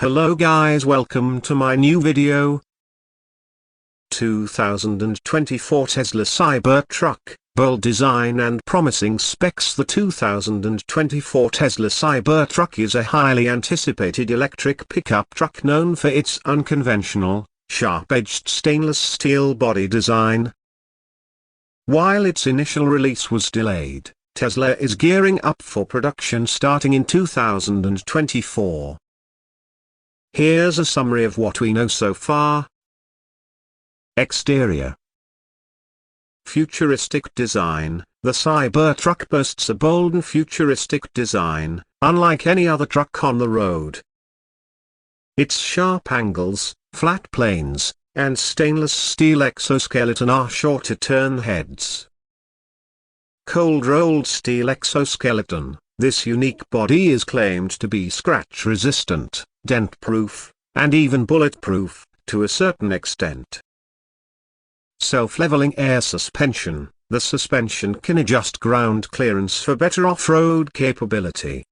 Hello guys, welcome to my new video. 2024 Tesla Cybertruck, bold design and promising specs. The 2024 Tesla Cybertruck is a highly anticipated electric pickup truck known for its unconventional, sharp-edged stainless steel body design. While its initial release was delayed, Tesla is gearing up for production starting in 2024. Here's a summary of what we know so far. Exterior. Futuristic design. The Cybertruck boasts a bold and futuristic design, unlike any other truck on the road. Its sharp angles, flat planes, and stainless steel exoskeleton are sure to turn heads. Cold-rolled steel exoskeleton. This unique body is claimed to be scratch-resistant, dent-proof, and even bulletproof, to a certain extent. Self-leveling air suspension. The suspension can adjust ground clearance for better off-road capability.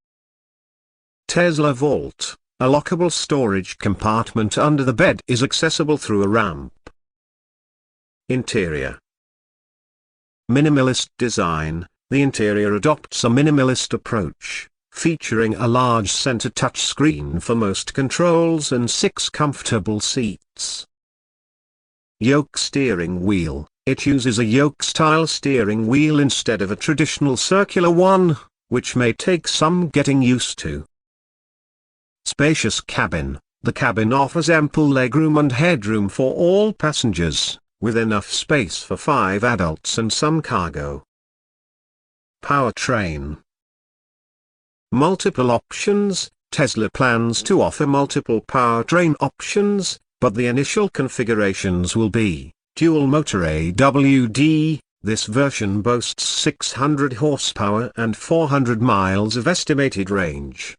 Tesla Vault. A lockable storage compartment under the bed is accessible through a ramp. Interior. Minimalist design. The interior adopts a minimalist approach, featuring a large center touchscreen for most controls and 6 comfortable seats. Yoke steering wheel. It uses a yoke-style steering wheel instead of a traditional circular one, which may take some getting used to. Spacious cabin. The cabin offers ample legroom and headroom for all passengers, with enough space for 5 adults and some cargo. Powertrain. Multiple options. Tesla plans to offer multiple powertrain options, but the initial configurations will be dual-motor AWD. This version boasts 600 horsepower and 400 miles of estimated range.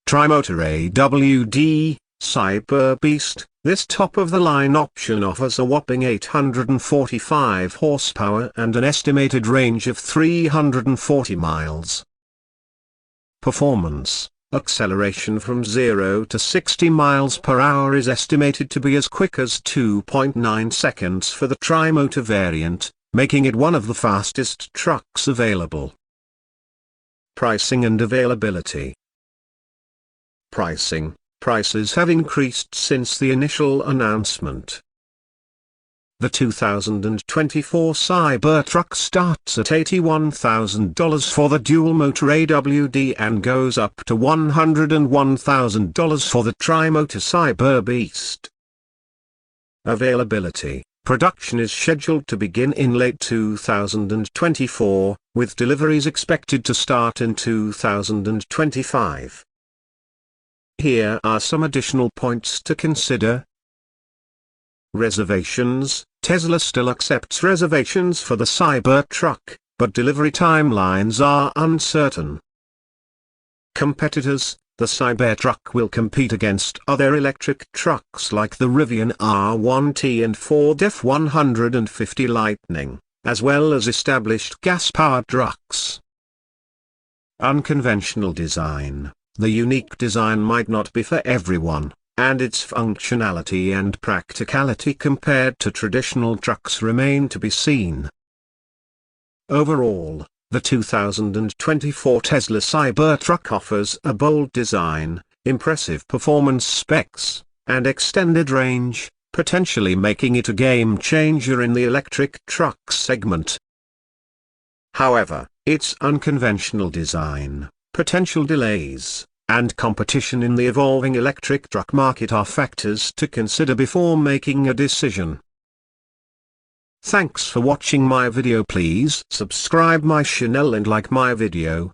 Tri-motor AWD, Cyberbeast. This top-of-the-line option offers a whopping 845 horsepower and an estimated range of 340 miles. Performance. Acceleration from 0 to 60 miles per hour is estimated to be as quick as 2.9 seconds for the tri-motor variant, making it one of the fastest trucks available. Pricing and availability. Pricing. Prices have increased since the initial announcement. The 2024 Cybertruck starts at $81,000 for the dual-motor AWD and goes up to $101,000 for the tri-motor Cyberbeast. Availability. Production is scheduled to begin in late 2024, with deliveries expected to start in 2025. Here are some additional points to consider. Reservations. Tesla still accepts reservations for the Cybertruck, but delivery timelines are uncertain. Competitors. The Cybertruck will compete against other electric trucks like the Rivian R1T and Ford F-150 Lightning, as well as established gas-powered trucks. Unconventional design. The unique design might not be for everyone, and its functionality and practicality compared to traditional trucks remain to be seen. Overall, the 2024 Tesla Cybertruck offers a bold design, impressive performance specs, and extended range, potentially making it a game-changer in the electric truck segment. However, its unconventional design, potential delays, and competition in the evolving electric truck market are factors to consider before making a decision. Thanks for watching my video. Please subscribe my channel and like my video.